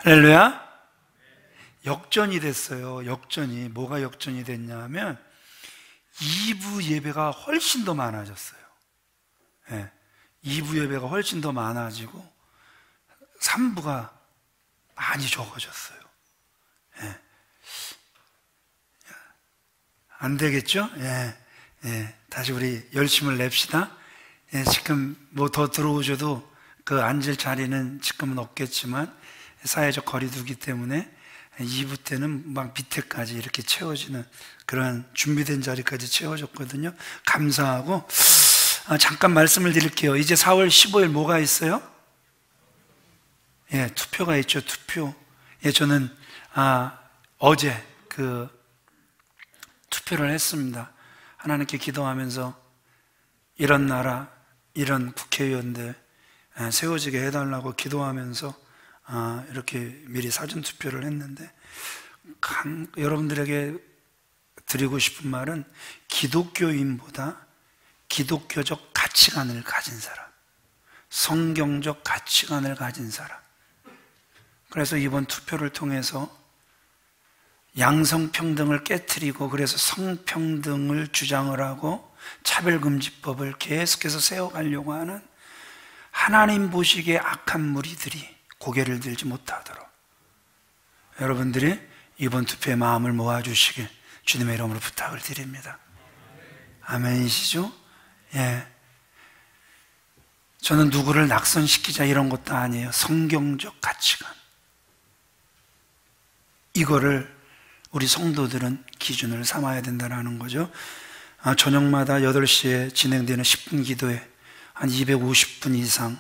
할렐루야. 역전이 됐어요. 역전이. 뭐가 역전이 됐냐 하면 2부 예배가 훨씬 더 많아졌어요. 네. 2부 예배가 훨씬 더 많아지고 3부가 많이 적어졌어요. 네. 안 되겠죠? 예. 예. 다시 우리 열심을 냅시다. 예. 지금 뭐 더 들어오셔도 그 앉을 자리는 지금은 없겠지만 사회적 거리두기 때문에 2부 때는 막 밑에까지 이렇게 채워지는 그런 준비된 자리까지 채워졌거든요. 감사하고 잠깐 말씀을 드릴게요. 이제 4월 15일 뭐가 있어요? 예, 투표가 있죠. 투표. 예, 저는 어제 그 투표를 했습니다. 하나님께 기도하면서 이런 나라, 이런 국회의원들 세워지게 해달라고 기도하면서 이렇게 미리 사전 투표를 했는데 여러분들에게 드리고 싶은 말은 기독교인보다 기독교적 가치관을 가진 사람, 성경적 가치관을 가진 사람. 그래서 이번 투표를 통해서 양성평등을 깨트리고 그래서 성평등을 주장을 하고 차별금지법을 계속해서 세워가려고 하는 하나님 보시기에 악한 무리들이 고개를 들지 못하도록 여러분들이 이번 투표에 마음을 모아주시길 주님의 이름으로 부탁을 드립니다. 아멘이시죠? 예. 저는 누구를 낙선시키자 이런 것도 아니에요. 성경적 가치관. 이거를 우리 성도들은 기준을 삼아야 된다는 거죠. 저녁마다 8시에 진행되는 10분 기도에 한 250분 이상,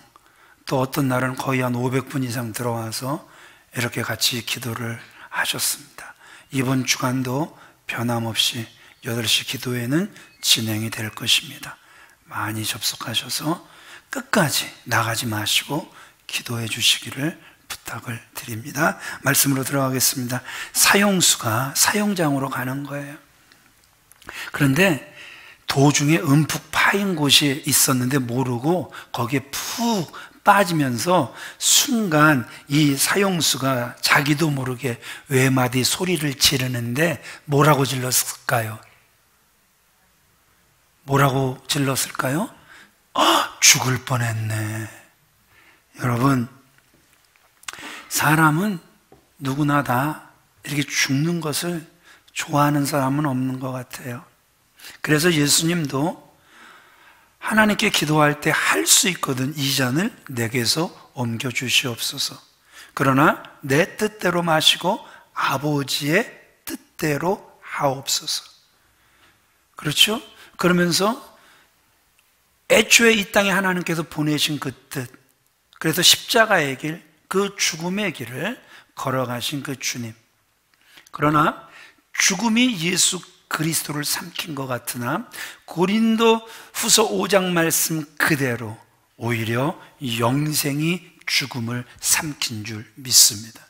또 어떤 날은 거의 한 500분 이상 들어와서 이렇게 같이 기도를 하셨습니다. 이번 주간도 변함없이 8시 기도회는 진행이 될 것입니다. 많이 접속하셔서 끝까지 나가지 마시고 기도해 주시기를 부탁을 드립니다. 말씀으로 들어가겠습니다. 사용수가 사용장으로 가는 거예요. 그런데 도중에 움푹 파인 곳이 있었는데 모르고 거기에 푹 빠지면서 순간 이 사용수가 자기도 모르게 외마디 소리를 지르는데 뭐라고 질렀을까요? 뭐라고 질렀을까요? 죽을 뻔했네. 여러분, 사람은 누구나 다 이렇게 죽는 것을 좋아하는 사람은 없는 것 같아요. 그래서 예수님도 하나님께 기도할 때 할 수 있거든. 이 잔을 내게서 옮겨주시옵소서. 그러나 내 뜻대로 마시고 아버지의 뜻대로 하옵소서. 그렇죠? 그러면서 애초에 이 땅에 하나님께서 보내신 그 뜻, 그래서 십자가의 길, 그 죽음의 길을 걸어가신 그 주님. 그러나 죽음이 예수 그리스도를 삼킨 것 같으나 고린도 후서 5장 말씀 그대로 오히려 영생이 죽음을 삼킨 줄 믿습니다.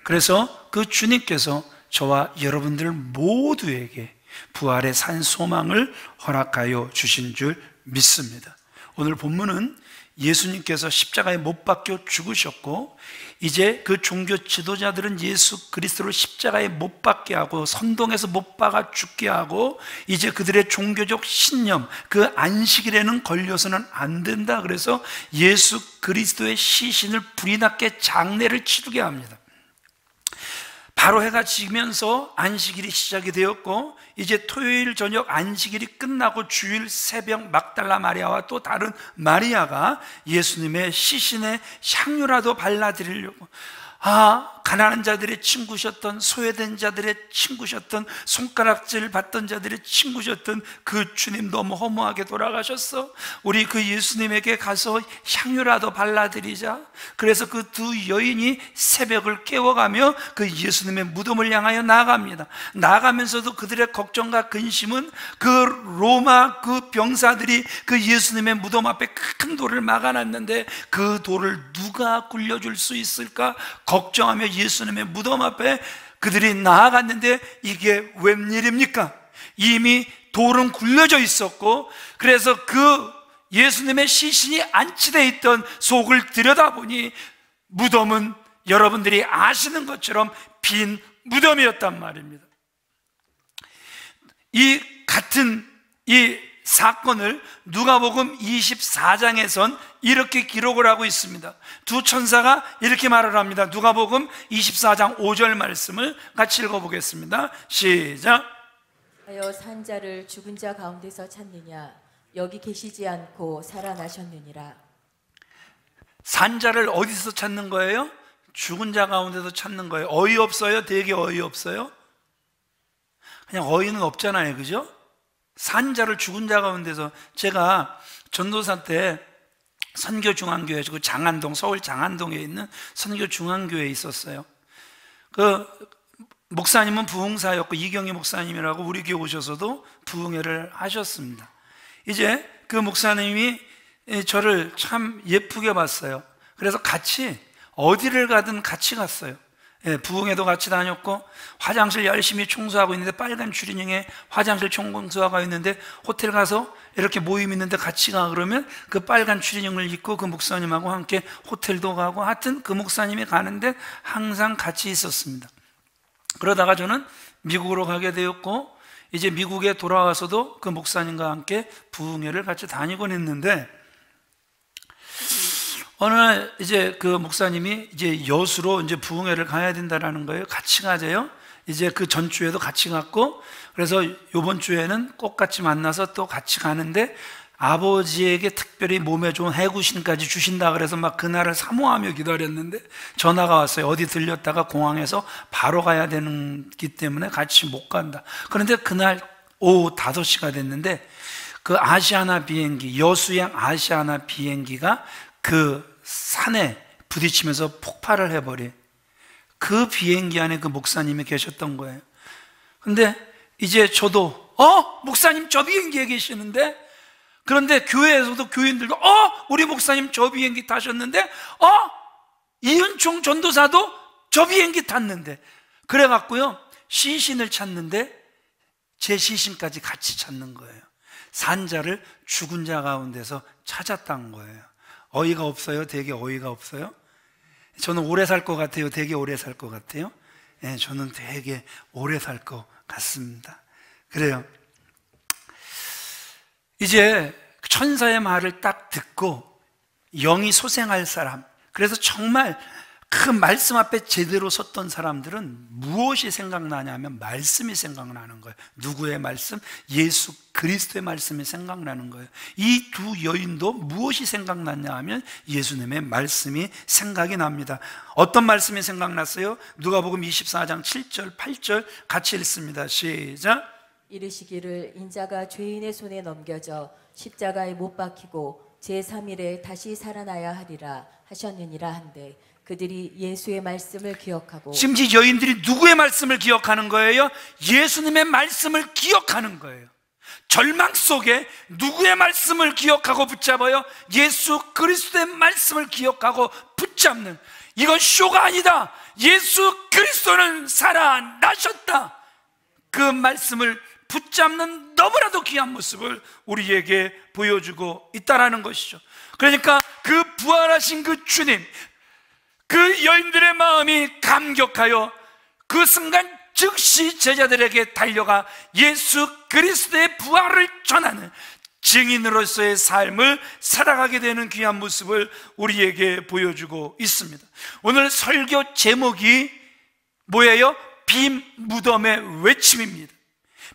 그래서 그 주님께서 저와 여러분들 모두에게 부활의 산 소망을 허락하여 주신 줄 믿습니다. 오늘 본문은 예수님께서 십자가에 못 박혀 죽으셨고 이제 그 종교 지도자들은 예수 그리스도를 십자가에 못 박게 하고 선동해서 못 박아 죽게 하고 이제 그들의 종교적 신념, 그 안식일에는 걸려서는 안 된다. 그래서 예수 그리스도의 시신을 불이 났게 장례를 치르게 합니다. 바로 해가 지면서 안식일이 시작이 되었고 이제 토요일 저녁 안식일이 끝나고 주일 새벽 막달라 마리아와 또 다른 마리아가 예수님의 시신에 향유라도 발라드리려고 가난한 자들의 친구셨던, 소외된 자들의 친구셨던, 손가락질 받던 자들의 친구셨던 그 주님 너무 허무하게 돌아가셨어. 우리 그 예수님에게 가서 향유라도 발라드리자. 그래서 그 두 여인이 새벽을 깨워가며 그 예수님의 무덤을 향하여 나아갑니다. 나아가면서도 그들의 걱정과 근심은 그 로마 그 병사들이 그 예수님의 무덤 앞에 큰 돌을 막아놨는데 그 돌을 누가 굴려줄 수 있을까 걱정하며 예수님의 무덤 앞에 그들이 나아갔는데 이게 웬일입니까? 이미 돌은 굴려져 있었고 그래서 그 예수님의 시신이 안치되어 있던 속을 들여다보니 무덤은 여러분들이 아시는 것처럼 빈 무덤이었단 말입니다. 이 같은 이 사건을 누가복음 24장에선 이렇게 기록을 하고 있습니다. 두 천사가 이렇게 말을 합니다. 누가복음 24장 5절 말씀을 같이 읽어보겠습니다. 시작. 하여 산 자를 죽은 자 가운데서 찾느냐, 여기 계시지 않고 살아나셨느니라. 산 자를 어디서 찾는 거예요? 죽은 자 가운데서 찾는 거예요. 어이없어요? 되게 어이없어요? 그냥 어이는 없잖아요, 그죠? 산 자를 죽은 자 가운데서. 제가 전도사 때 선교중앙교회, 그 장안동, 서울 장안동에 있는 선교중앙교회에 있었어요. 그 목사님은 부흥사였고 이경희 목사님이라고 우리 교회 오셔서도 부흥회를 하셨습니다. 이제 그 목사님이 저를 참 예쁘게 봤어요. 그래서 같이 어디를 가든 같이 갔어요. 부흥회도 같이 다녔고, 화장실 열심히 청소하고 있는데 빨간 추리닝에 화장실 청소하고 있는데 호텔 가서 이렇게 모임 있는데 같이 가 그러면 그 빨간 추리닝을 입고 그 목사님하고 함께 호텔도 가고, 하여튼 그 목사님이 가는데 항상 같이 있었습니다. 그러다가 저는 미국으로 가게 되었고, 이제 미국에 돌아와서도 그 목사님과 함께 부흥회를 같이 다니곤 했는데, 어느 날 이제 그 목사님이 이제 여수로 이제 부흥회를 가야 된다라는 거예요. 같이 가재요. 이제 그 전주에도 같이 갔고, 그래서 요번 주에는 꼭 같이 만나서 또 같이 가는데, 아버지에게 특별히 몸에 좋은 해구신까지 주신다 그래서 막 그날을 사모하며 기다렸는데 전화가 왔어요. 어디 들렸다가 공항에서 바로 가야 되기 때문에 같이 못 간다. 그런데 그날 오후 5시가 됐는데 그 아시아나 비행기, 여수행 아시아나 비행기가 그 산에 부딪히면서 폭발을 해버린, 그 비행기 안에 그 목사님이 계셨던 거예요. 근데 이제 저도 목사님 저 비행기에 계시는데, 그런데 교회에서도 교인들도 우리 목사님 저 비행기 타셨는데, 이은총 전도사도 저 비행기 탔는데, 그래갖고요 시신을 찾는데 제 시신까지 같이 찾는 거예요. 산자를 죽은 자 가운데서 찾았다는 거예요. 어이가 없어요? 되게 어이가 없어요? 저는 오래 살 것 같아요? 되게 오래 살 것 같아요? 네, 저는 되게 오래 살 것 같습니다. 그래요. 이제 천사의 말을 딱 듣고 영이 소생할 사람, 그래서 정말 그 말씀 앞에 제대로 섰던 사람들은 무엇이 생각나냐면 말씀이 생각나는 거예요. 누구의 말씀? 예수 그리스도의 말씀이 생각나는 거예요. 이 두 여인도 무엇이 생각났냐 하면 예수님의 말씀이 생각이 납니다. 어떤 말씀이 생각났어요? 누가복음 24장 7절 8절 같이 읽습니다. 시작. 이르시기를 인자가 죄인의 손에 넘겨져 십자가에 못 박히고 제3일에 다시 살아나야 하리라 하셨느니라 한데, 그들이 예수의 말씀을 기억하고. 지금 이 여인들이 누구의 말씀을 기억하는 거예요? 예수님의 말씀을 기억하는 거예요. 절망 속에 누구의 말씀을 기억하고 붙잡아요? 예수 그리스도의 말씀을 기억하고 붙잡는, 이건 쇼가 아니다. 예수 그리스도는 살아나셨다. 그 말씀을 붙잡는 너무나도 귀한 모습을 우리에게 보여주고 있다라는 것이죠. 그러니까 그 부활하신 그 주님, 그 여인들의 마음이 감격하여 그 순간 즉시 제자들에게 달려가 예수 그리스도의 부활을 전하는 증인으로서의 삶을 살아가게 되는 귀한 모습을 우리에게 보여주고 있습니다. 오늘 설교 제목이 뭐예요? 빈 무덤의 외침입니다.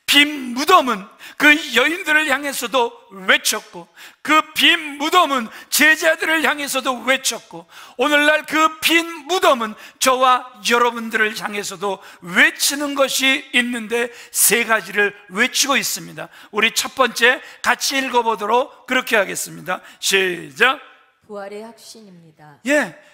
빈 무덤은 그 여인들을 향해서도 외쳤고, 그 빈 무덤은 제자들을 향해서도 외쳤고, 오늘날 그 빈 무덤은 저와 여러분들을 향해서도 외치는 것이 있는데 세 가지를 외치고 있습니다. 우리 첫 번째 같이 읽어보도록 그렇게 하겠습니다. 시작. 부활의 확신입니다.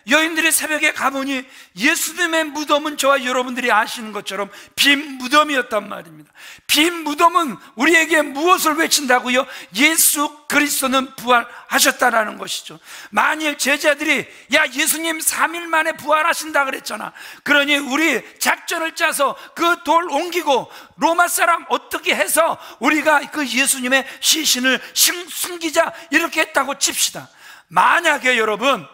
여인들이 새벽에 가보니 예수님의 무덤은 저와 여러분들이 아시는 것처럼 빈 무덤이었단 말입니다. 빈 무덤은 우리에게 무엇을 외친다고요? 예수 그리스도는 부활하셨다라는 것이죠. 만일 제자들이 예수님 3일 만에 부활하신다 그랬잖아, 그러니 우리 작전을 짜서 그 돌 옮기고 로마 사람 어떻게 해서 우리가 그 예수님의 시신을 숨기자, 이렇게 했다고 칩시다. 만약에 여러분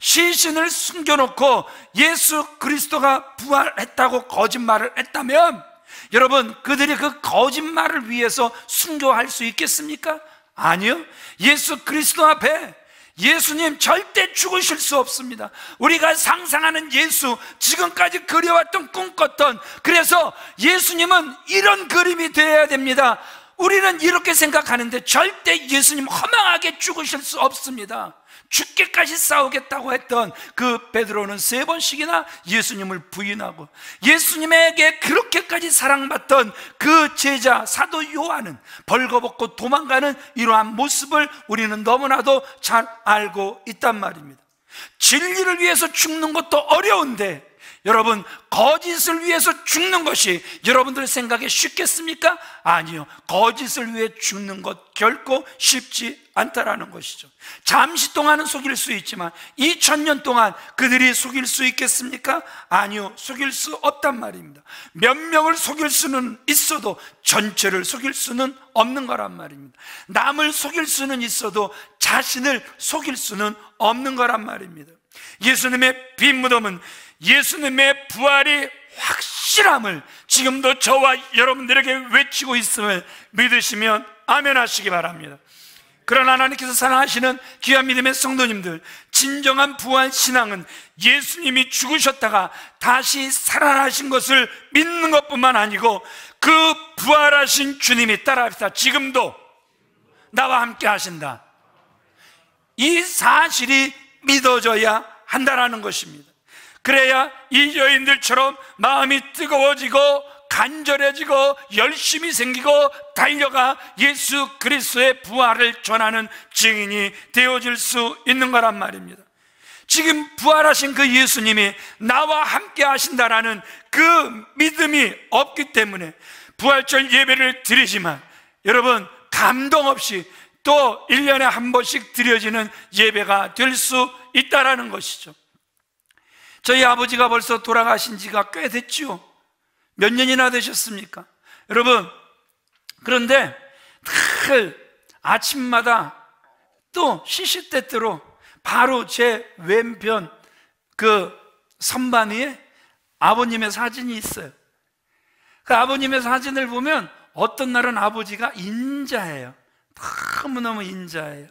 시신을 숨겨놓고 예수 그리스도가 부활했다고 거짓말을 했다면 여러분, 그들이 그 거짓말을 위해서 순교할 수 있겠습니까? 아니요. 예수 그리스도 앞에 예수님 절대 죽으실 수 없습니다. 우리가 상상하는 예수, 지금까지 그려왔던 꿈꿨던, 그래서 예수님은 이런 그림이 되어야 됩니다. 우리는 이렇게 생각하는데 절대 예수님 허망하게 죽으실 수 없습니다. 죽기까지 싸우겠다고 했던 그 베드로는 3번씩이나 예수님을 부인하고, 예수님에게 그렇게까지 사랑받던 그 제자 사도 요한은 벌거벗고 도망가는 이러한 모습을 우리는 너무나도 잘 알고 있단 말입니다. 진리를 위해서 죽는 것도 어려운데 여러분, 거짓을 위해서 죽는 것이 여러분들 생각에 쉽겠습니까? 아니요. 거짓을 위해 죽는 것 결코 쉽지 않다라는 것이죠. 잠시 동안은 속일 수 있지만 2000년 동안 그들이 속일 수 있겠습니까? 아니요. 속일 수 없단 말입니다. 몇 명을 속일 수는 있어도 전체를 속일 수는 없는 거란 말입니다. 남을 속일 수는 있어도 자신을 속일 수는 없는 거란 말입니다. 예수님의 빈 무덤은 예수님의 부활이 확실함을 지금도 저와 여러분들에게 외치고 있음을 믿으시면 아멘 하시기 바랍니다. 그러나 하나님께서 사랑하시는 귀한 믿음의 성도님들, 진정한 부활 신앙은 예수님이 죽으셨다가 다시 살아나신 것을 믿는 것뿐만 아니고 그 부활하신 주님이, 따라합시다, 지금도 나와 함께 하신다, 이 사실이 믿어져야 한다라는 것입니다. 그래야 이 여인들처럼 마음이 뜨거워지고 간절해지고 열심히 생기고 달려가 예수 그리스도의 부활을 전하는 증인이 되어질 수 있는 거란 말입니다. 지금 부활하신 그 예수님이 나와 함께 하신다라는 그 믿음이 없기 때문에 부활절 예배를 드리지만 여러분, 감동 없이 또 1년에 한 번씩 드려지는 예배가 될 수 있다라는 것이죠. 저희 아버지가 벌써 돌아가신 지가 꽤 됐죠. 몇 년이나 되셨습니까? 여러분, 그런데 늘 아침마다 또 시시때때로 바로 제 왼편 그 선반 위에 아버님의 사진이 있어요. 그 아버님의 사진을 보면 어떤 날은 아버지가 인자해요. 너무너무 인자해요.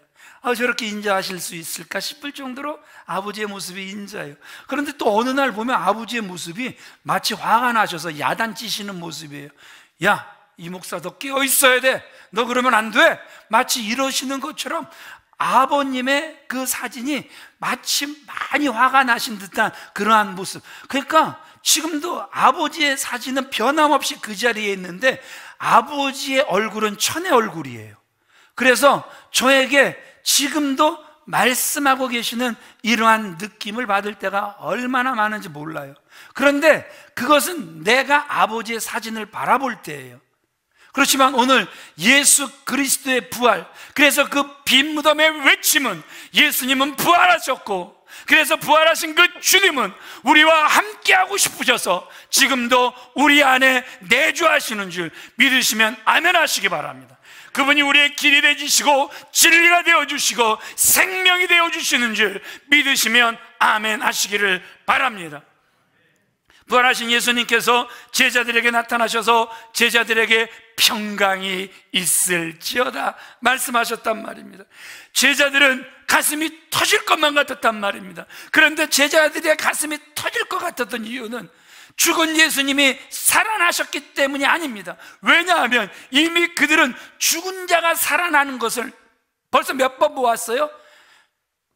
저렇게 인자하실 수 있을까 싶을 정도로 아버지의 모습이 인자해요. 그런데 또 어느 날 보면 아버지의 모습이 마치 화가 나셔서 야단치시는 모습이에요. 야, 이 목사 너 깨어 있어야 돼. 너 그러면 안 돼. 마치 이러시는 것처럼 아버님의 그 사진이 마치 많이 화가 나신 듯한 그러한 모습. 그러니까 지금도 아버지의 사진은 변함없이 그 자리에 있는데 아버지의 얼굴은 천의 얼굴이에요. 그래서 저에게 지금도 말씀하고 계시는 이러한 느낌을 받을 때가 얼마나 많은지 몰라요. 그런데 그것은 내가 아버지의 사진을 바라볼 때예요. 그렇지만 오늘 예수 그리스도의 부활, 그래서 그 빈 무덤의 외침은 예수님은 부활하셨고, 그래서 부활하신 그 주님은 우리와 함께하고 싶으셔서 지금도 우리 안에 내주하시는 줄 믿으시면 아멘 하시기 바랍니다. 그분이 우리의 길이 되주시고 진리가 되어주시고 생명이 되어주시는 줄 믿으시면 아멘 하시기를 바랍니다. 부활하신 예수님께서 제자들에게 나타나셔서 제자들에게 평강이 있을지어다 말씀하셨단 말입니다. 제자들은 가슴이 터질 것만 같았단 말입니다. 그런데 제자들의 가슴이 터질 것 같았던 이유는 죽은 예수님이 살아나셨기 때문이 아닙니다. 왜냐하면 이미 그들은 죽은 자가 살아나는 것을 벌써 몇 번 보았어요?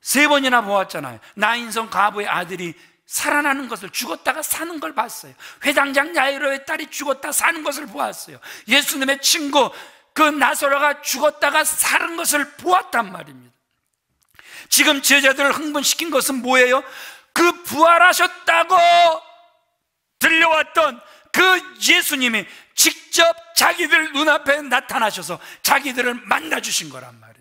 3번이나 보았잖아요. 나인성 과부의 아들이 살아나는 것을, 죽었다가 사는 걸 봤어요. 회당장 야이로의 딸이 죽었다 사는 것을 보았어요. 예수님의 친구 그 나사로가 죽었다가 사는 것을 보았단 말입니다. 지금 제자들을 흥분시킨 것은 뭐예요? 그 부활하셨다고 들려왔던 그 예수님이 직접 자기들 눈앞에 나타나셔서 자기들을 만나주신 거란 말입니다.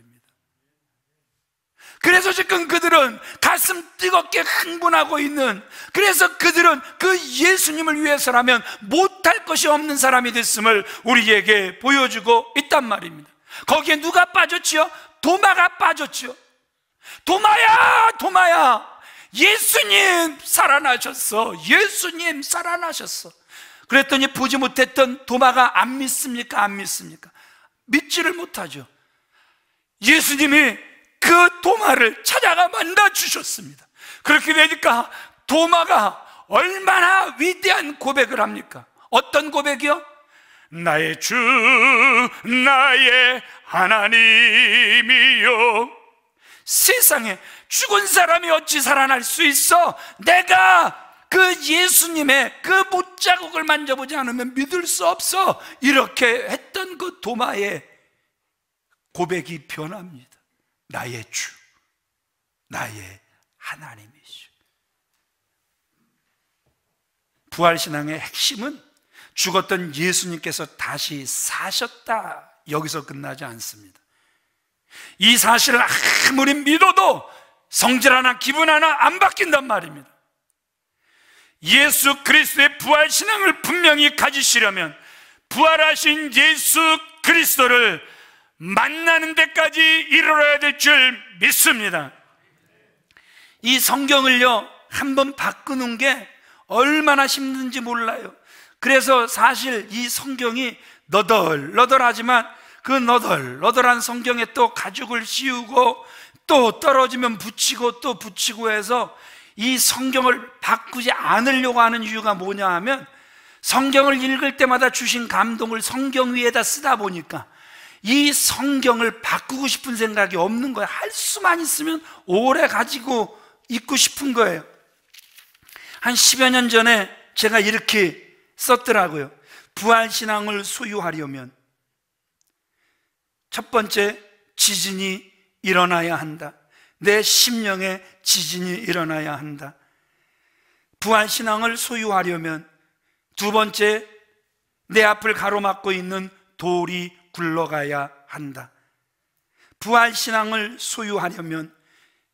그래서 지금 그들은 가슴 뜨겁게 흥분하고 있는, 그래서 그들은 그 예수님을 위해서라면 못할 것이 없는 사람이 됐음을 우리에게 보여주고 있단 말입니다. 거기에 누가 빠졌지요? 도마가 빠졌지요. 도마야, 도마야, 예수님 살아나셨어, 예수님 살아나셨어. 그랬더니 보지 못했던 도마가 안 믿습니까? 안 믿습니까? 믿지를 못하죠. 예수님이 그 도마를 찾아가 만나주셨습니다. 그렇게 되니까 도마가 얼마나 위대한 고백을 합니까? 어떤 고백이요? 나의 주, 나의 하나님이요. 세상에 죽은 사람이 어찌 살아날 수 있어? 내가 그 예수님의 그 못자국을 만져보지 않으면 믿을 수 없어. 이렇게 했던 그 도마의 고백이 변합니다. 나의 주, 나의 하나님이시오. 부활신앙의 핵심은 죽었던 예수님께서 다시 사셨다, 여기서 끝나지 않습니다. 이 사실을 아무리 믿어도 성질 하나 기분 하나 안 바뀐단 말입니다. 예수 그리스도의 부활신앙을 분명히 가지시려면 부활하신 예수 그리스도를 만나는 데까지 이르러야 될 줄 믿습니다. 이 성경을요, 한번 바꾸는 게 얼마나 힘든지 몰라요. 그래서 사실 이 성경이 너덜너덜하지만 그 너덜너덜한 성경에 또 가죽을 씌우고 또 떨어지면 붙이고 또 붙이고 해서 이 성경을 바꾸지 않으려고 하는 이유가 뭐냐 하면, 성경을 읽을 때마다 주신 감동을 성경 위에다 쓰다 보니까 이 성경을 바꾸고 싶은 생각이 없는 거예요. 할 수만 있으면 오래 가지고 있고 싶은 거예요. 한 10여 년 전에 제가 이렇게 썼더라고요. 부활신앙을 소유하려면 첫 번째, 지진이 일어나야 한다. 내 심령에 지진이 일어나야 한다. 부활신앙을 소유하려면 두 번째, 내 앞을 가로막고 있는 돌이 굴러가야 한다. 부활신앙을 소유하려면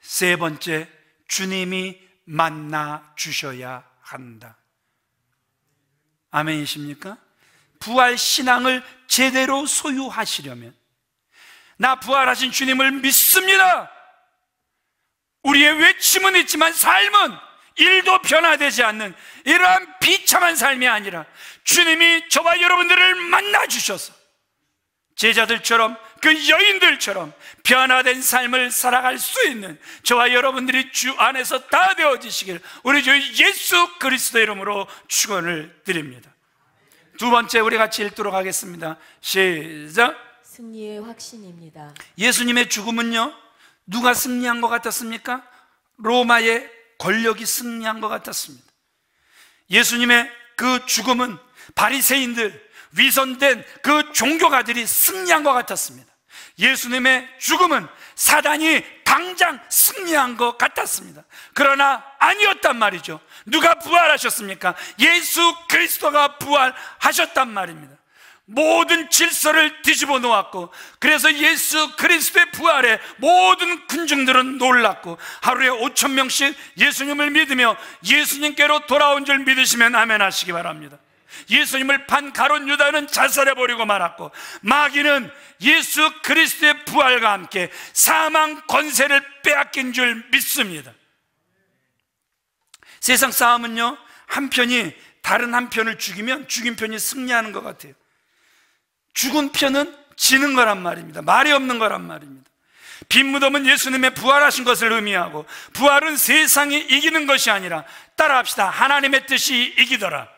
세 번째, 주님이 만나 주셔야 한다. 아멘이십니까? 부활신앙을 제대로 소유하시려면, 나 부활하신 주님을 믿습니다, 우리의 외침은 있지만 삶은 1도 변화되지 않는 이러한 비참한 삶이 아니라 주님이 저와 여러분들을 만나 주셔서 제자들처럼, 그 여인들처럼 변화된 삶을 살아갈 수 있는 저와 여러분들이 주 안에서 다 되어지시길 우리 주 예수 그리스도 이름으로 축원을 드립니다. 두 번째, 우리 같이 읽도록 하겠습니다. 시작. 승리의 확신입니다. 예수님의 죽음은요, 누가 승리한 것 같았습니까? 로마의 권력이 승리한 것 같았습니다. 예수님의 그 죽음은 바리새인들, 위선된 그 종교가들이 승리한 것 같았습니다. 예수님의 죽음은 사단이 당장 승리한 것 같았습니다. 그러나 아니었단 말이죠. 누가 부활하셨습니까? 예수 그리스도가 부활하셨단 말입니다. 모든 질서를 뒤집어 놓았고, 그래서 예수 그리스도의 부활에 모든 군중들은 놀랐고, 하루에 5,000명씩 예수님을 믿으며 예수님께로 돌아온 줄 믿으시면 아멘 하시기 바랍니다. 예수님을 판 가룟 유다는 자살해버리고 말았고, 마귀는 예수 그리스도의 부활과 함께 사망 권세를 빼앗긴 줄 믿습니다. 세상 싸움은요, 한 편이 다른 한 편을 죽이면 죽인 편이 승리하는 것 같아요. 죽은 편은 지는 거란 말입니다. 말이 없는 거란 말입니다. 빈 무덤은 예수님의 부활하신 것을 의미하고, 부활은 세상이 이기는 것이 아니라, 따라합시다, 하나님의 뜻이 이기더라.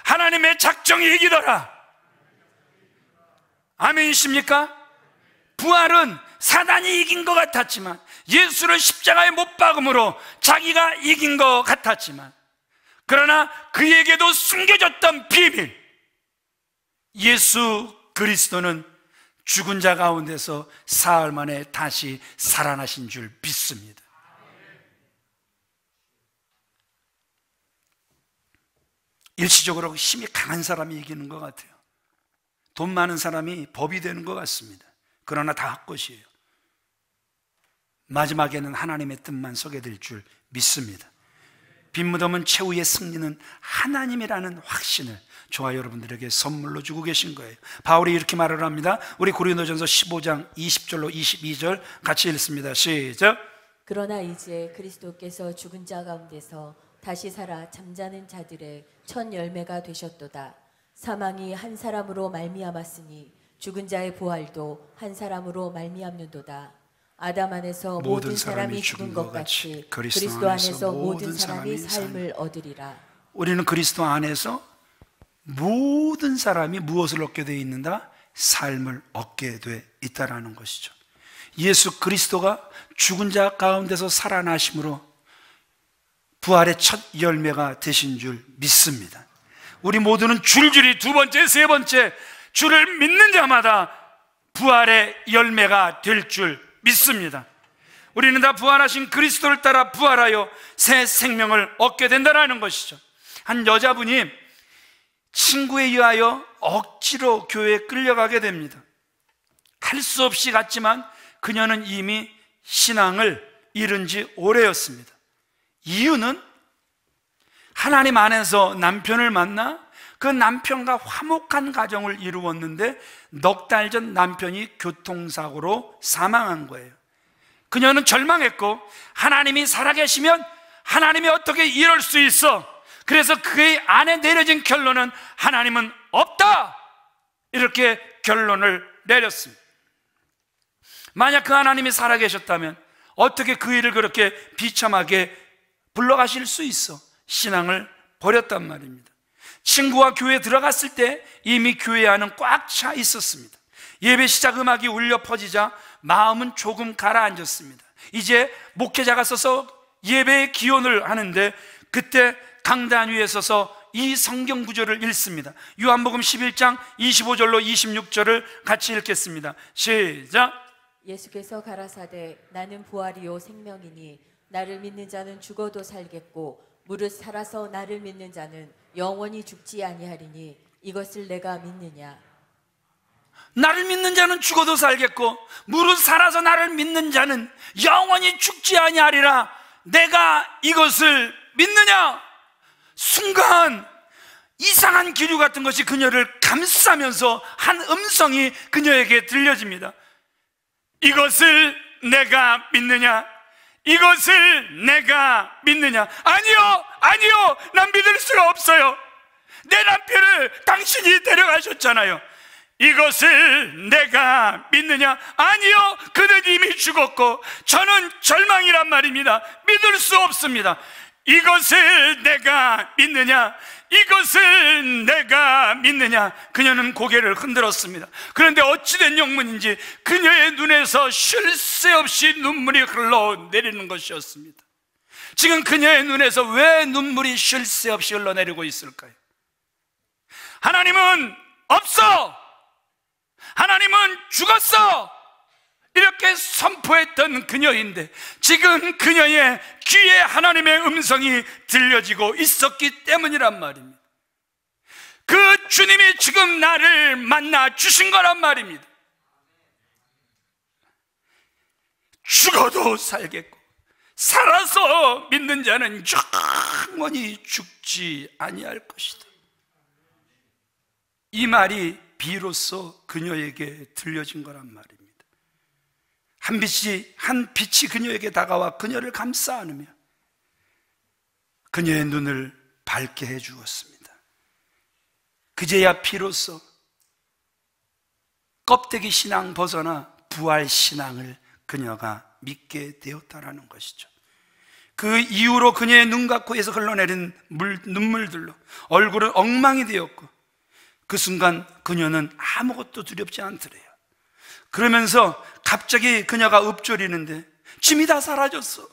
하나님의 작정이 이기더라. 아멘이십니까? 부활은 사단이 이긴 것 같았지만, 예수를 십자가에 못 박음으로 자기가 이긴 것 같았지만, 그러나 그에게도 숨겨졌던 비밀, 예수 그리스도는 죽은 자 가운데서 사흘 만에 다시 살아나신 줄 믿습니다. 일시적으로 힘이 강한 사람이 이기는 것 같아요. 돈 많은 사람이 법이 되는 것 같습니다. 그러나 다 헛것이에요. 마지막에는 하나님의 뜻만 서게 될 줄 믿습니다. 빈 무덤은 최후의 승리는 하나님이라는 확신을 저와 여러분들에게 선물로 주고 계신 거예요. 바울이 이렇게 말을 합니다. 우리 고린도전서 15장 20절로 22절 같이 읽습니다. 시작. 그러나 이제 그리스도께서 죽은 자 가운데서 다시 살아 잠자는 자들의 첫 열매가 되셨도다. 사망이 한 사람으로 말미암았으니 죽은 자의 부활도 한 사람으로 말미암는도다. 아담 안에서 모든 사람이 죽은 것 같이 그리스도 안에서 모든 사람이 삶을 얻으리라. 우리는 그리스도 안에서 모든 사람이 무엇을 얻게 되어 있는가? 삶을 얻게 되어 있다라는 것이죠. 예수 그리스도가 죽은 자 가운데서 살아나심으로 부활의 첫 열매가 되신 줄 믿습니다. 우리 모두는 줄줄이 두 번째, 세 번째 주를 믿는 자마다 부활의 열매가 될 줄 믿습니다. 우리는 다 부활하신 그리스도를 따라 부활하여 새 생명을 얻게 된다는 것이죠. 한 여자분이 친구에 의하여 억지로 교회에 끌려가게 됩니다. 할 수 없이 갔지만 그녀는 이미 신앙을 잃은 지 오래였습니다. 이유는 하나님 안에서 남편을 만나 그 남편과 화목한 가정을 이루었는데 넉 달 전 남편이 교통사고로 사망한 거예요. 그녀는 절망했고 하나님이 살아계시면 하나님이 어떻게 이럴 수 있어? 그래서 그의 안에 내려진 결론은 하나님은 없다! 이렇게 결론을 내렸습니다. 만약 그 하나님이 살아계셨다면 어떻게 그 일을 그렇게 비참하게 불러가실 수 있어? 신앙을 버렸단 말입니다. 친구와 교회에 들어갔을 때 이미 교회 안은 꽉 차 있었습니다. 예배 시작 음악이 울려 퍼지자 마음은 조금 가라앉았습니다. 이제 목회자가 서서 예배의 기원을 하는데 그때 강단 위에 서서 이 성경 구절을 읽습니다. 요한복음 11장 25절로 26절을 같이 읽겠습니다. 시작. 예수께서 가라사대 나는 부활이요 생명이니 나를 믿는 자는 죽어도 살겠고 무릇 살아서 나를 믿는 자는 영원히 죽지 아니하리니 이것을 내가 믿느냐. 나를 믿는 자는 죽어도 살겠고 무릇 살아서 나를 믿는 자는 영원히 죽지 아니하리라. 내가 이것을 믿느냐. 순간 이상한 기류 같은 것이 그녀를 감싸면서 한 음성이 그녀에게 들려집니다. 이것을 내가 믿느냐? 이것을 내가 믿느냐? 아니요, 아니요, 난 믿을 수가 없어요. 내 남편을 당신이 데려가셨잖아요. 이것을 내가 믿느냐? 아니요, 그는 이미 죽었고 저는 절망이란 말입니다. 믿을 수 없습니다. 이것을 내가 믿느냐? 이것을 내가 믿느냐? 그녀는 고개를 흔들었습니다. 그런데 어찌된 영문인지 그녀의 눈에서 쉴 새 없이 눈물이 흘러내리는 것이었습니다. 지금 그녀의 눈에서 왜 눈물이 쉴 새 없이 흘러내리고 있을까요? 하나님은 없어! 하나님은 죽었어! 이렇게 선포했던 그녀인데 지금 그녀의 귀에 하나님의 음성이 들려지고 있었기 때문이란 말입니다. 그 주님이 지금 나를 만나 주신 거란 말입니다. 죽어도 살겠고 살아서 믿는 자는 영원히 죽지 아니할 것이다. 이 말이 비로소 그녀에게 들려진 거란 말입니다. 한 빛이 그녀에게 다가와 그녀를 감싸 안으며 그녀의 눈을 밝게 해 주었습니다. 그제야 비로소 껍데기 신앙 벗어나 부활 신앙을 그녀가 믿게 되었다라는 것이죠. 그 이후로 그녀의 눈 갖고 에서 흘러내린 눈물들로 얼굴은 엉망이 되었고 그 순간 그녀는 아무것도 두렵지 않더래요. 그러면서 갑자기 그녀가 읊조리는데 짐이 다 사라졌어.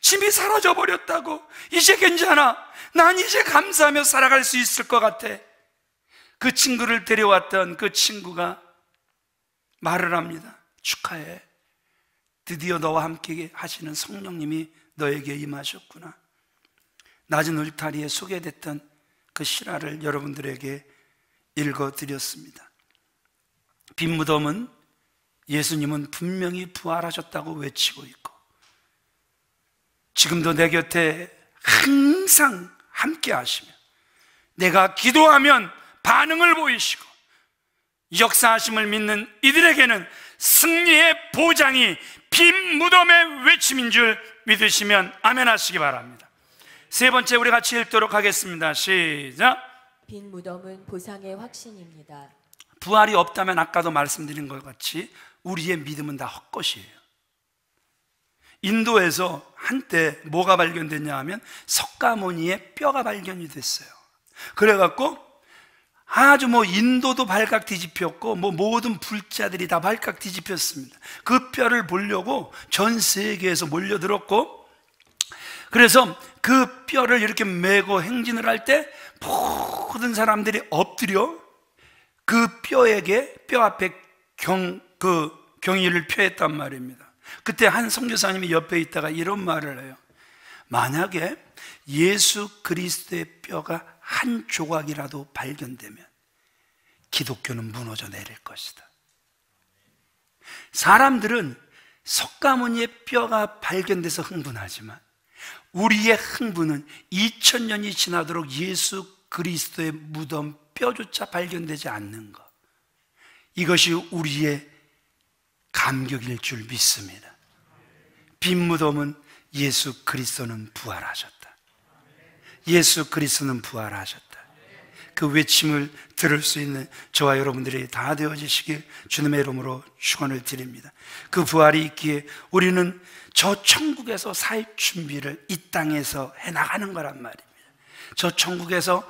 짐이 사라져 버렸다고. 이제 괜찮아. 난 이제 감사하며 살아갈 수 있을 것 같아. 그 친구를 데려왔던 그 친구가 말을 합니다. 축하해. 드디어 너와 함께 하시는 성령님이 너에게 임하셨구나. 낮은 울타리에 소개됐던 그 실화를 여러분들에게 읽어드렸습니다. 빈 무덤은 예수님은 분명히 부활하셨다고 외치고 있고 지금도 내 곁에 항상 함께 하시며 내가 기도하면 반응을 보이시고 역사하심을 믿는 이들에게는 승리의 보장이 빈 무덤의 외침인 줄 믿으시면 아멘 하시기 바랍니다. 세 번째 우리 같이 읽도록 하겠습니다. 시작. 빈 무덤은 보상의 확신입니다. 부활이 없다면 아까도 말씀드린 것 같이 우리의 믿음은 다 헛것이에요. 인도에서 한때 뭐가 발견됐냐 하면 석가모니의 뼈가 발견이 됐어요. 그래갖고 아주 인도도 발칵 뒤집혔고 모든 불자들이 다 발칵 뒤집혔습니다. 그 뼈를 보려고 전 세계에서 몰려들었고, 그래서 그 뼈를 이렇게 메고 행진을 할 때 모든 사람들이 엎드려 그 뼈에게 뼈 앞에 경의를 표했단 말입니다. 그때 한 선교사님이 옆에 있다가 이런 말을 해요. 만약에 예수 그리스도의 뼈가 한 조각이라도 발견되면 기독교는 무너져 내릴 것이다. 사람들은 석가모니의 뼈가 발견돼서 흥분하지만 우리의 흥분은 2000년이 지나도록 예수 그리스도의 무덤 뼈조차 발견되지 않는 것, 이것이 우리의 감격일 줄 믿습니다. 빈 무덤은 예수 그리스도는 부활하셨다. 예수 그리스도는 부활하셨다. 그 외침을 들을 수 있는 저와 여러분들이 다 되어지시길 주님의 이름으로 축원을 드립니다. 그 부활이 있기에 우리는 저 천국에서 살 준비를 이 땅에서 해나가는 거란 말입니다. 저 천국에서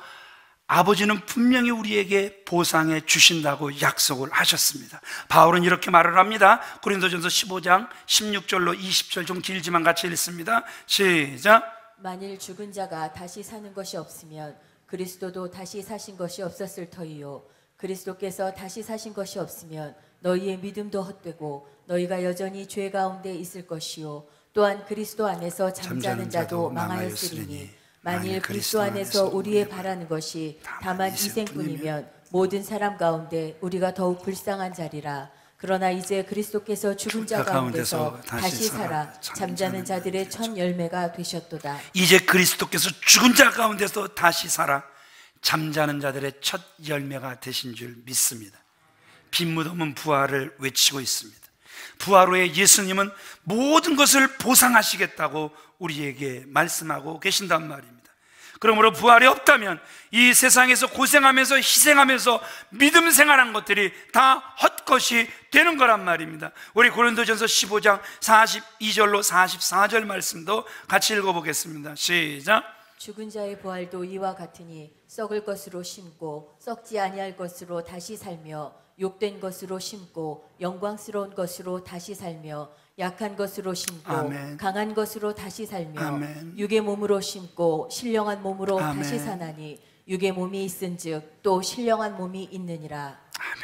아버지는 분명히 우리에게 보상해 주신다고 약속을 하셨습니다. 바울은 이렇게 말을 합니다. 고린도전서 15장 16절로 20절, 좀 길지만 같이 읽습니다. 시작. 만일 죽은 자가 다시 사는 것이 없으면 그리스도도 다시 사신 것이 없었을 터이요, 그리스도께서 다시 사신 것이 없으면 너희의 믿음도 헛되고 너희가 여전히 죄 가운데 있을 것이요, 또한 그리스도 안에서 잠자는 자도 망하였으리니 만일 그리스도 안에서 우리의 바라는 것이 다만 이생뿐이면 모든 사람 가운데 우리가 더욱 불쌍한 자리라. 그러나 이제 그리스도께서 죽은 자 가운데서 다시 살아 잠자는 자들의 첫 열매가 되셨도다. 이제 그리스도께서 죽은 자 가운데서 다시 살아 잠자는 자들의 첫 열매가 되신 줄 믿습니다. 빈 무덤은 부활을 외치고 있습니다. 부활 후에 예수님은 모든 것을 보상하시겠다고 우리에게 말씀하고 계신단 말입니다. 그러므로 부활이 없다면 이 세상에서 고생하면서 희생하면서 믿음 생활한 것들이 다 헛것이 되는 거란 말입니다. 우리 고린도전서 15장 42절로 44절 말씀도 같이 읽어보겠습니다. 시작. 죽은 자의 부활도 이와 같으니 썩을 것으로 심고 썩지 아니할 것으로 다시 살며 욕된 것으로 심고 영광스러운 것으로 다시 살며 약한 것으로 심고 아멘. 강한 것으로 다시 살며 아멘. 육의 몸으로 심고 신령한 몸으로 아멘. 다시 사나니 육의 몸이 있은즉 또 신령한 몸이 있느니라. 아멘.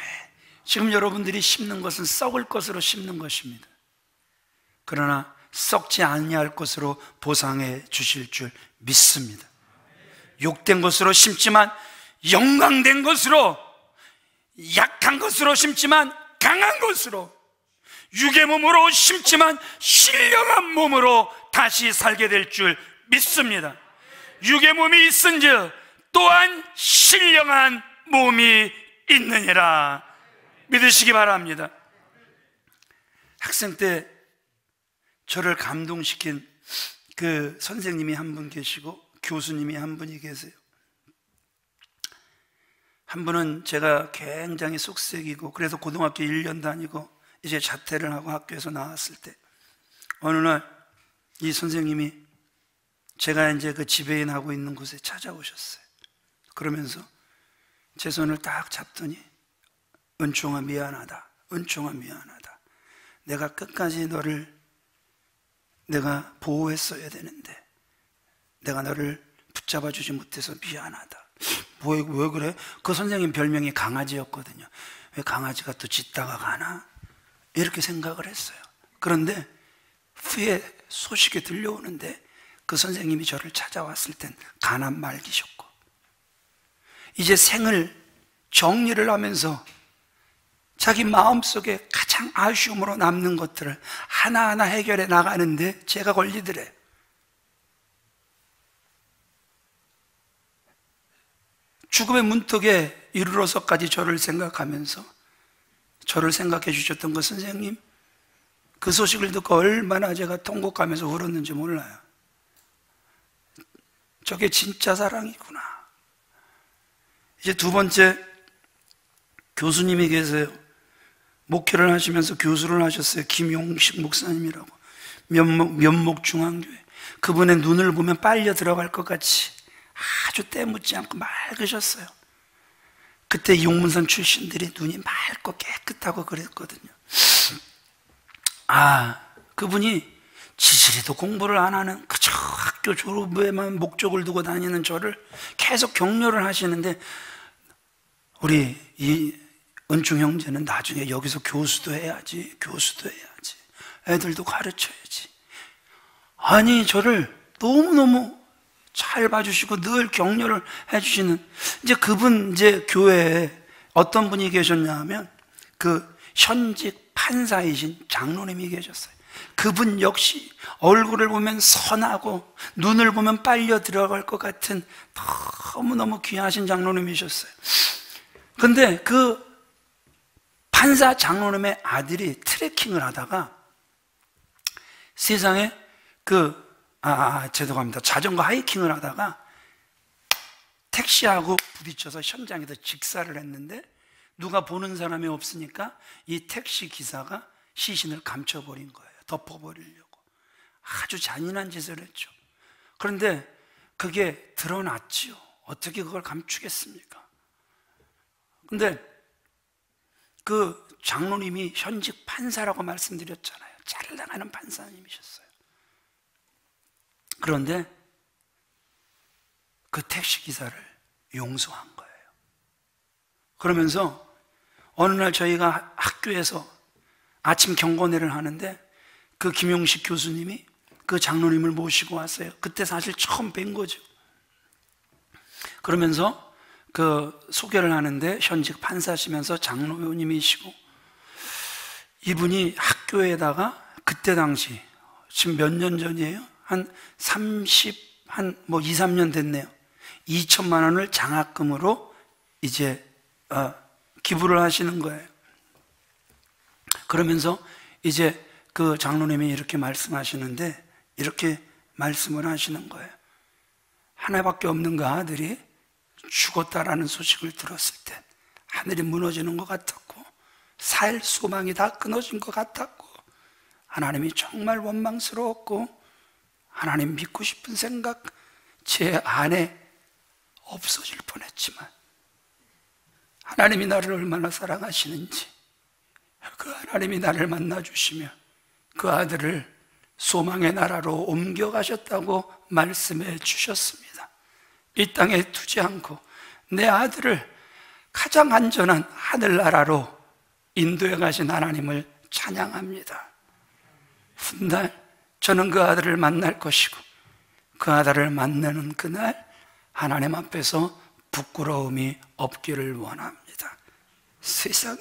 지금 여러분들이 심는 것은 썩을 것으로 심는 것입니다. 그러나 썩지 아니할 것으로 보상해 주실 줄 믿습니다. 욕된 것으로 심지만 영광된 것으로, 약한 것으로 심지만 강한 것으로, 육의 몸으로 심지만 신령한 몸으로 다시 살게 될 줄 믿습니다. 육의 몸이 있은즉 또한 신령한 몸이 있느니라 믿으시기 바랍니다. 학생 때 저를 감동시킨 그 선생님이 한 분 계시고 교수님이 한 분이 계세요. 한 분은 제가 굉장히 속색이고 그래서 고등학교 1년 다니고 이제 자퇴를 하고 학교에서 나왔을 때 어느 날 이 선생님이 제가 이제 그 지배인하고 있는 곳에 찾아오셨어요. 그러면서 제 손을 딱 잡더니 은총아 미안하다. 은총아 미안하다. 내가 끝까지 너를 내가 보호했어야 되는데 내가 너를 붙잡아 주지 못해서 미안하다. 왜 그래? 그 선생님 별명이 강아지였거든요. 왜 강아지가 또 짖다가 가나? 이렇게 생각을 했어요. 그런데 후에 소식이 들려오는데 그 선생님이 저를 찾아왔을 땐 가난 말기셨고 이제 생을 정리를 하면서 자기 마음속에 가장 아쉬움으로 남는 것들을 하나하나 해결해 나가는데 제가 걸리더래. 죽음의 문턱에 이르러서까지 저를 생각하면서 저를 생각해 주셨던 그 선생님, 그 소식을 듣고 얼마나 제가 통곡하면서 울었는지 몰라요. 저게 진짜 사랑이구나. 이제 두 번째, 교수님이 계세요. 목회를 하시면서 교수를 하셨어요. 김용식 목사님이라고. 면목중앙교회. 그분의 눈을 보면 빨려 들어갈 것 같이 아주 때묻지 않고 맑으셨어요. 그때 용문산 출신들이 눈이 맑고 깨끗하고 그랬거든요. 그분이 지질이도 공부를 안 하는 그저 학교 졸업에만 목적을 두고 다니는 저를 계속 격려를 하시는데, 우리 이 은충 형제는 나중에 여기서 교수도 해야지, 애들도 가르쳐야지. 아니, 저를 너무너무 잘 봐주시고 늘 격려를 해주시는, 이제 그분, 이제 교회에 어떤 분이 계셨냐 하면 그 현직 판사이신 장로님이 계셨어요. 그분 역시 얼굴을 보면 선하고 눈을 보면 빨려 들어갈 것 같은 너무너무 귀하신 장로님이셨어요. 근데 그 판사 장로님의 아들이 트레킹을 하다가 세상에 죄송합니다. 자전거 하이킹을 하다가 택시하고 부딪혀서 현장에서 직사를 했는데, 누가 보는 사람이 없으니까 이 택시 기사가 시신을 감춰버린 거예요. 덮어버리려고. 아주 잔인한 짓을 했죠. 그런데 그게 드러났지요. 어떻게 그걸 감추겠습니까? 근데 그 장로님이 현직 판사라고 말씀드렸잖아요. 잘 나가는 판사님이셨어요. 그런데 그 택시기사를 용서한 거예요. 그러면서 어느 날 저희가 학교에서 아침 경건회를 하는데 그 김용식 교수님이 그 장로님을 모시고 왔어요. 그때 사실 처음 뵌 거죠. 그러면서 그 소개를 하는데 현직 판사시면서 장로님이시고, 이분이 학교에다가 그때 당시, 지금 몇 년 전이에요? 한 2, 3년 됐네요. 2천만 원을 장학금으로 이제 기부를 하시는 거예요. 그러면서 이제 그 장로님이 이렇게 말씀하시는데, 이렇게 말씀을 하시는 거예요. 하나밖에 없는 그 아들이 죽었다라는 소식을 들었을 때 하늘이 무너지는 것 같았고, 살 소망이 다 끊어진 것 같았고, 하나님이 정말 원망스러웠고, 하나님 믿고 싶은 생각 제 안에 없어질 뻔했지만, 하나님이 나를 얼마나 사랑하시는지, 그 하나님이 나를 만나주시며 그 아들을 소망의 나라로 옮겨가셨다고 말씀해 주셨습니다. 이 땅에 두지 않고 내 아들을 가장 안전한 하늘나라로 인도해 가신 하나님을 찬양합니다. 훗날 저는 그 아들을 만날 것이고, 그 아들을 만나는 그날 하나님 앞에서 부끄러움이 없기를 원합니다. 세상에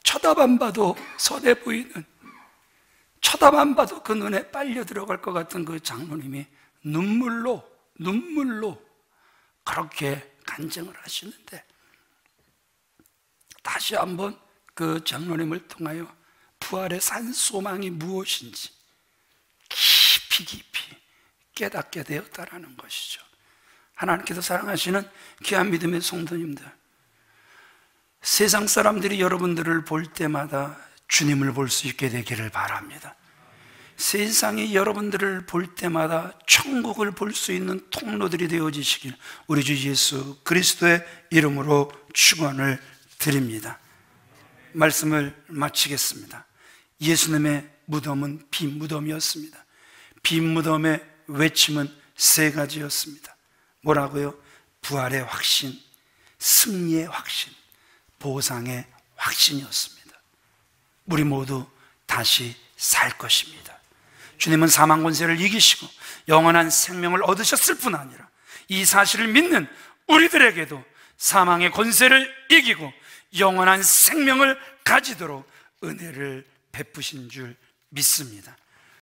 쳐다만 봐도 선해 보이는, 쳐다만 봐도 그 눈에 빨려 들어갈 것 같은 그 장로님이 눈물로 그렇게 간증을 하시는데, 다시 한번 그 장로님을 통하여 부활의 산 소망이 무엇인지 깊이 깨닫게 되었다라는 것이죠. 하나님께서 사랑하시는 귀한 믿음의 성도님들, 세상 사람들이 여러분들을 볼 때마다 주님을 볼 수 있게 되기를 바랍니다. 세상이 여러분들을 볼 때마다 천국을 볼 수 있는 통로들이 되어지시길 우리 주 예수 그리스도의 이름으로 축원을 드립니다. 말씀을 마치겠습니다. 예수님의 무덤은 빈 무덤이었습니다. 빈 무덤의 외침은 세 가지였습니다. 뭐라고요? 부활의 확신, 승리의 확신, 보상의 확신이었습니다. 우리 모두 다시 살 것입니다. 주님은 사망 권세를 이기시고 영원한 생명을 얻으셨을 뿐 아니라 이 사실을 믿는 우리들에게도 사망의 권세를 이기고 영원한 생명을 가지도록 은혜를 베푸신 줄 믿습니다.